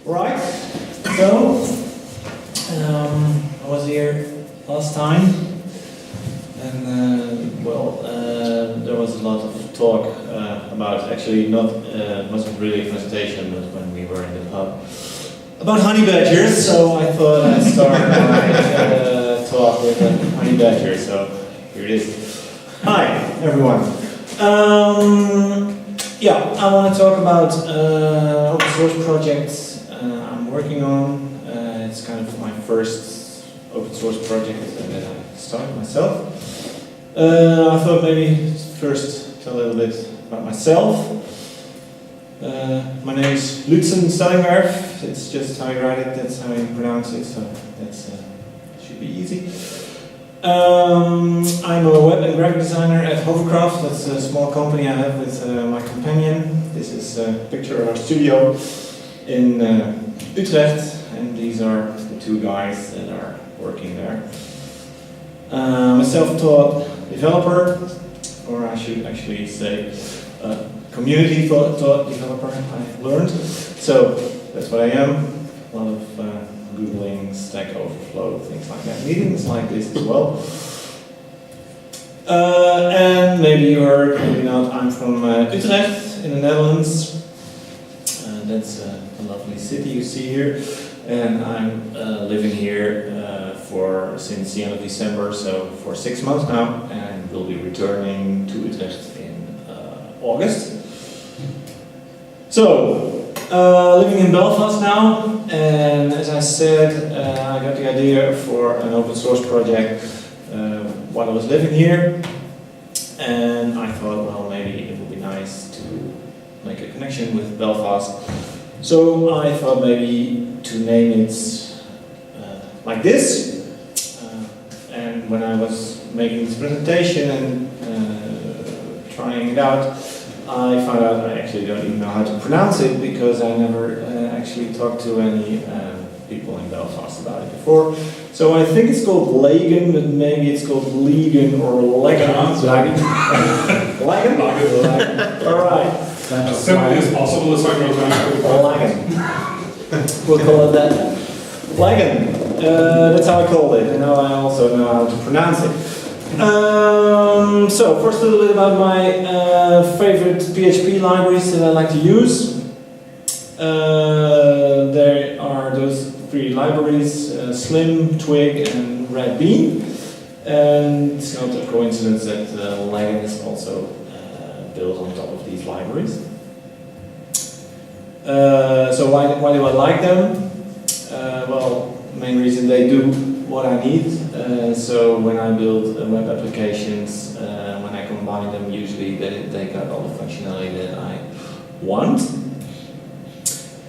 Right, so I was here last time, and there was a lot of talk about, actually wasn't really a presentation, but when we were in the pub, about honey badgers, so I thought I'd start my talk with a honey badger, so here it is. Hi, everyone. I want to talk about open source projects I'm working on. It's kind of my first open source project that I started myself. I thought maybe first tell a little bit about myself. My name is Lútsen Stellingwerff. It's just how you write it, that's how you pronounce it, so that should be easy. I'm a web and graphic designer at Hovercraft. That's a small company I have with my companion. This is a picture of our studio in Utrecht, and these are the two guys that are working there. I'm a self-taught developer, or I should actually say community-taught developer, I've learned. So that's what I am. A lot of Googling, Stack Overflow, things like that. Meetings like this as well. And maybe you heard, maybe not, I'm from Utrecht in the Netherlands. That's a lovely city you see here. And I'm living here since the end of December, so for 6 months now, and will be returning to Utrecht in August. So, living in Belfast now, and as I said, I got the idea for an open source project while I was living here, and I thought, well, maybe it would be nice to make a connection with Belfast. So I thought maybe to name it like this, and when I was making this presentation and trying it out, I found out I actually don't even know how to pronounce it because I never actually talked to any people in Belfast about it before. So I think it's called Lagan, but maybe it's called Lagan or Lagan. Lagan? Lagan. All right. As simply as possible, as I wrote down. Lagan. We'll call it that. Lagan. That's how I called it, and now I also know how to pronounce it. So first a little bit about my favorite PHP libraries that I like to use. There are those three libraries, Slim, Twig, and Redbean. And it's not a coincidence that Lagan is also built on top of these libraries. So why do I like them? Well, main reason they do what I need. So when I build web applications, when I combine them, usually they got all the functionality that I want.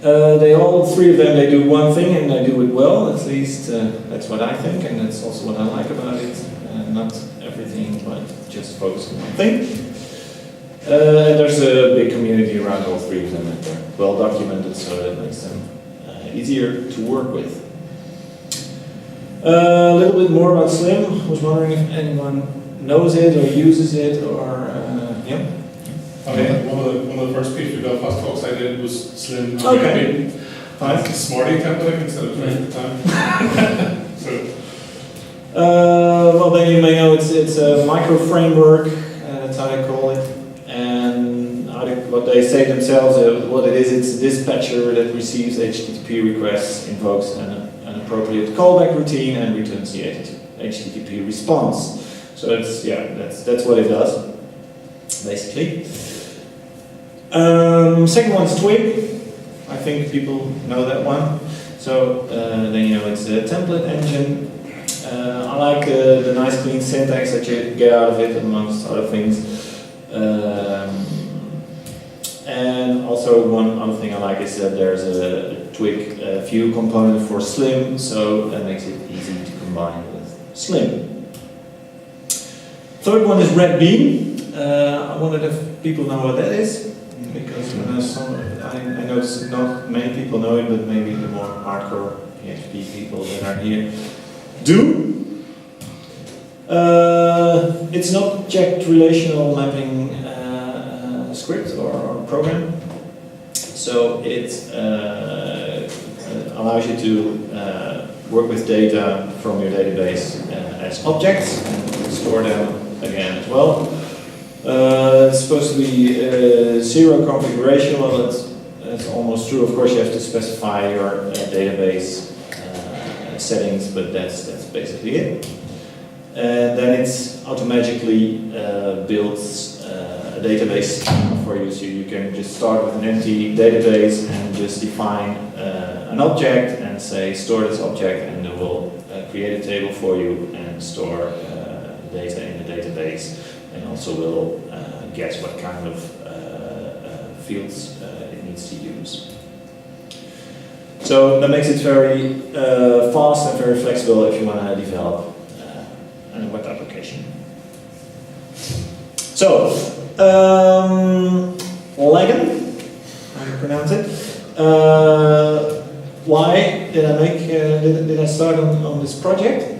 All three of them, they do one thing and they do it well. At least that's what I think, and that's also what I like about it. Not everything, but just focus on one thing. And there's a big community around all three of them, and they're well documented, so that makes them easier to work with. A little bit more about Slim. I was wondering if anyone knows it or uses it, or yeah. Okay. One of the first PHPBelfast talks I did was Slim. Okay. Nice. Smarty template instead of trying the time. So. Well, then you may know it's a micro framework. That's how they call it. And what they say themselves, what it is, it's a dispatcher that receives HTTP requests, invokes an appropriate callback routine, and returns the HTTP response. So that's what it does, basically. Second one is Twig. I think people know that one. So then you know it's a template engine. I like the nice clean syntax that you get out of it, amongst other things. And also one other thing I like is that there's a Twig view component for Slim, so that makes it easy to combine with Slim. Third one is Redbean. I wondered if people know what that is, because I noticed that not many people know it, but maybe the more hardcore PHP people that are here do. It's an object relational mapping script or program. So it allows you to work with data from your database as objects and store them again as well. It's supposed to be zero configuration. Well, that's almost true. Of course, you have to specify your database settings, but that's basically it. And then it's automatically builds a database for you, so you can just start with an empty database and just define an object and say store this object, and it will create a table for you and store data in the database, and also will guess what kind of fields it needs to use. So that makes it very fast and very flexible if you want to develop a web application. So, Lagan, how do you pronounce it? Why did I make? Did I start on this project?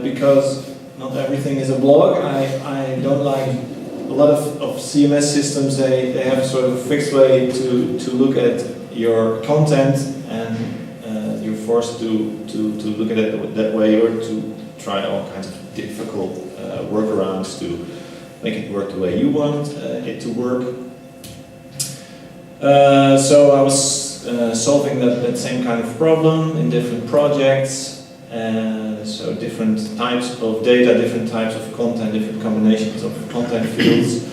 Because not everything is a blog. I don't like a lot of CMS systems. They have a sort of fixed way to look at your content, and you're forced to look at it that way, or to try all kinds of difficult workarounds to make it work the way you want it to work. So I was solving that same kind of problem in different projects. So different types of data, different types of content, different combinations of content fields,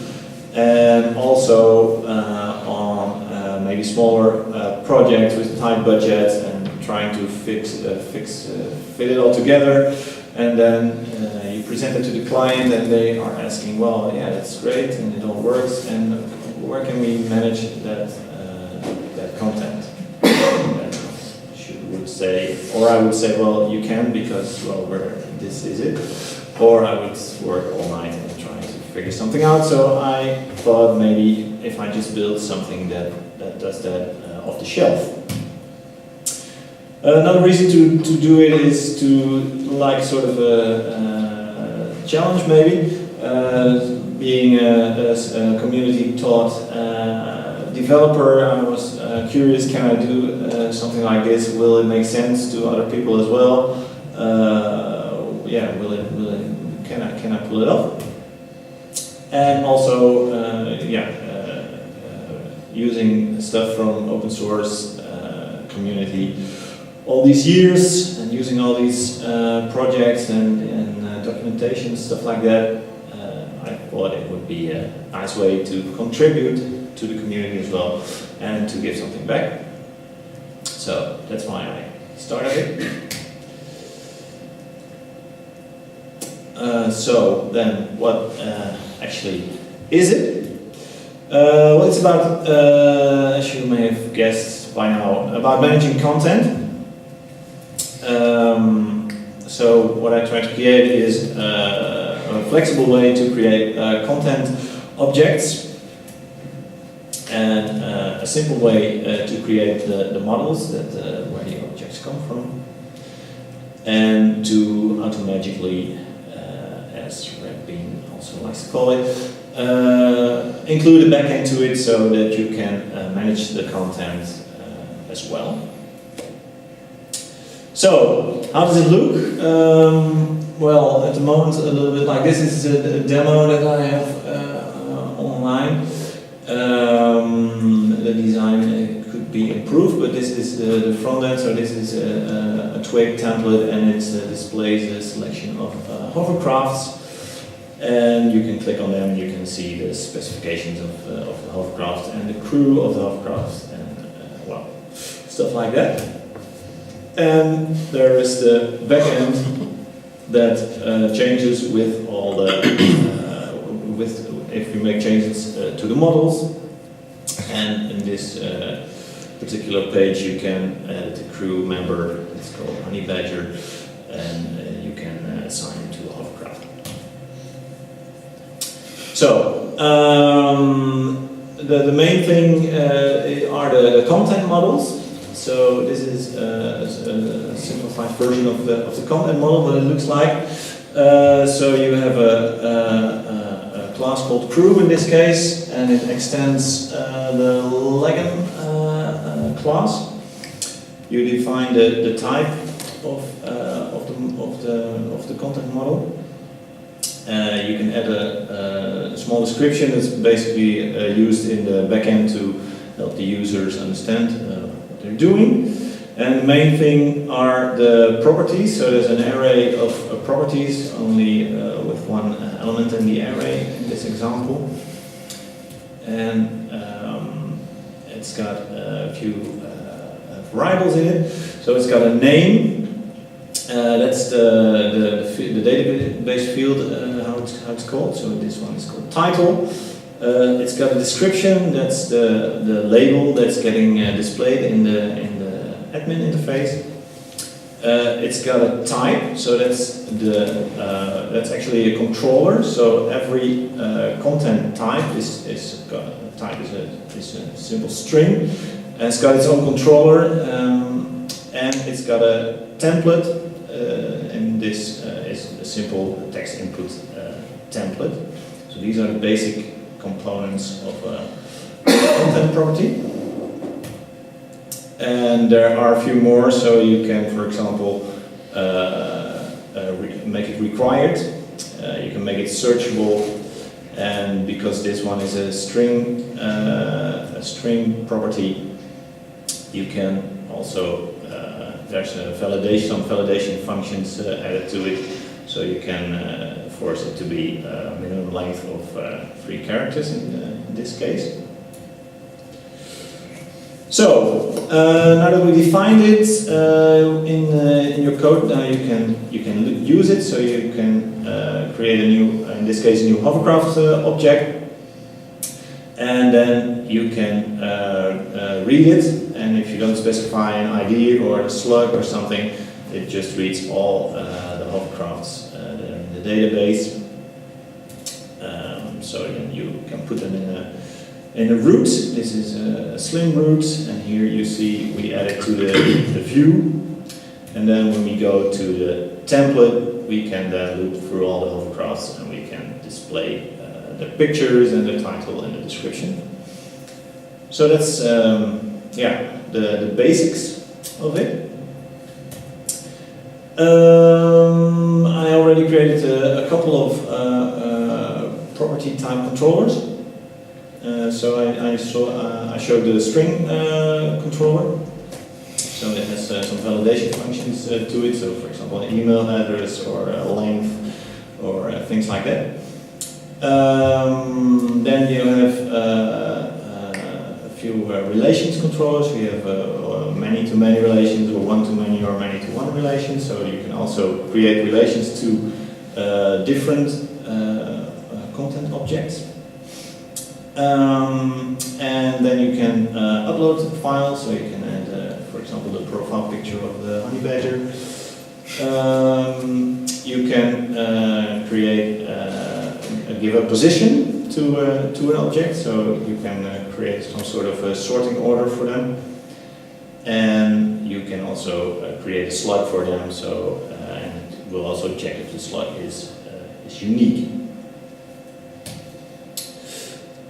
and also on maybe smaller projects with tight budgets, and trying to fit it all together. And then you present it to the client, and they are asking, well, yeah, that's great, and it all works, and where can we manage that content? Would say, or I would say, well, you can, because, well, this is it. Or I would work all night and try to figure something out. So I thought maybe if I just build something that does that off the shelf. Another reason to do it is to, like, sort of a challenge maybe. Being a community taught developer, I was curious, can I do something like this? Will it make sense to other people as well? Yeah, can I pull it off? And also, using stuff from open source community all these years, and using all these projects and documentation, stuff like that, I thought it would be a nice way to contribute to the community as well, and to give something back. So that's why I started it. So then, what actually is it? Well, it's about, as you may have guessed by now, about managing content. So what I try to create is a flexible way to create content objects, and a simple way to create the models that where the objects come from, and to automatically, as Redbean also likes to call it, include a backend to it so that you can manage the content as well. So, how does it look? Well, at the moment, a little bit like this. This is a demo that I have online. The design could be improved, but this is the front end. So this is a Twig template, and it displays a selection of hovercrafts. And you can click on them, and you can see the specifications of the hovercraft and the crew of the hovercraft, and well, stuff like that. And there is the backend that changes with all the if you make changes to the models. And in this particular page, you can add a crew member. It's called Honey Badger, and you can assign it to a hovercraft. So the main thing are the content models. So this is a simplified version of the content model, what it looks like. So you have a class called crew in this case, and it extends the Lagan class. You define the type of the content model. You can add a small description that's basically used in the backend to help the users understand what they're doing. And the main thing are the properties. So there's an array of properties, only with one element in the array in this example. And it's got a few variables in it. So it's got a name. That's the database field, how it's called. So this one is called title. It's got a description. That's the label that's getting displayed in the admin interface. It's got a type. So that's actually a controller. So every content type is a simple string, and it's got its own controller, and it's got a template. And this is a simple text input template. So these are the basic components of a content property. And there are a few more, so you can, for example, make it required. You can make it searchable, and because this one is a string property, you can also there's some validation functions added to it, so you can force it to be a minimum length of 3 characters in this case. So now that we defined it in your code, now you can use it. So you can create a new, in this case, a new hovercraft object, and then you can read it. And if you don't specify an ID or a slug or something, it just reads all the hovercrafts that are in the database. So then you can put them in a root. This is a slim root, and here you see we add it to the view. And then when we go to the template, we can then loop through all the hovercrafts, and we can display the pictures and the title and the description. So that's the basics of it. I already created a couple of property type controllers. So I showed the string controller. So it has some validation functions to it. So for example, an email address or a length or things like that. Then you have a few relations controllers. We have many-to-many relations, or one-to-many or many-to-one relations. So you can also create relations to different content objects. And then you can upload files, so you can add, for example, the profile picture of the honey badger. You can create give a position to an object, so you can create some sort of a sorting order for them. And you can also create a slug for them, so and it will also check if the slug is unique.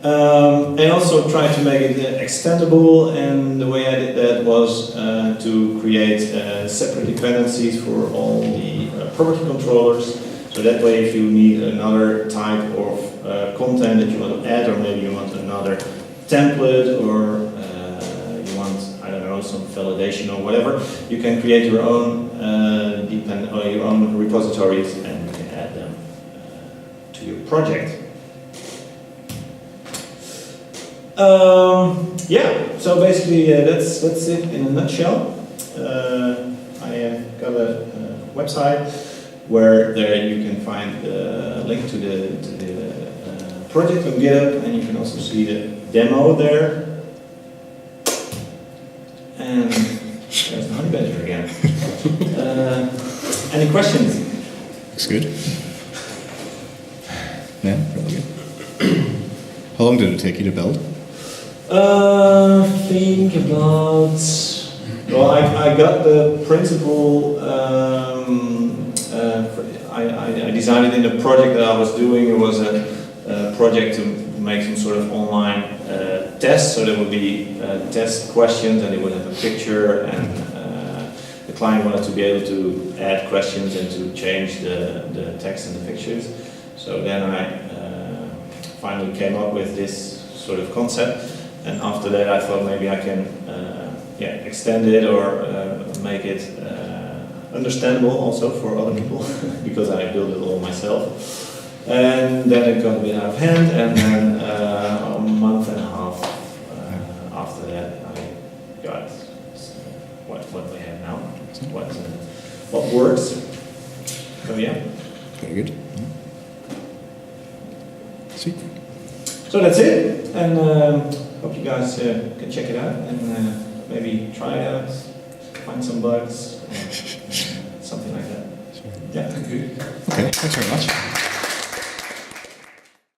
I also tried to make it extendable, and the way I did that was to create separate dependencies for all the property controllers. So that way, if you need another type of content that you want to add, or maybe you want another template, or you want, I don't know, some validation or whatever, you can create your own your own repositories, and you can add them to your project. So basically that's it in a nutshell. I got a website where there you can find a link to the project on GitHub, and you can also see the demo there. And there's the honey badger again. Any questions? Looks good. Yeah, really good. How long did it take you to build? Think about. Well, I got the principle. I designed it in the project that I was doing. It was a project to make some sort of online tests, so there would be test questions, and they would have a picture, and the client wanted to be able to add questions and to change the text and the pictures. So then I finally came up with this sort of concept, and after that I thought maybe I can extend it or make it understandable also for other people because I built it all myself. And then it got a bit out of hand, and then a month and a half after that I got what we have now, what works. So yeah. Very good. Sweet. So that's it, and hope you guys can check it out and maybe try it out, find some bugs, or something like that. Yeah. Thank you. Okay, thanks very much.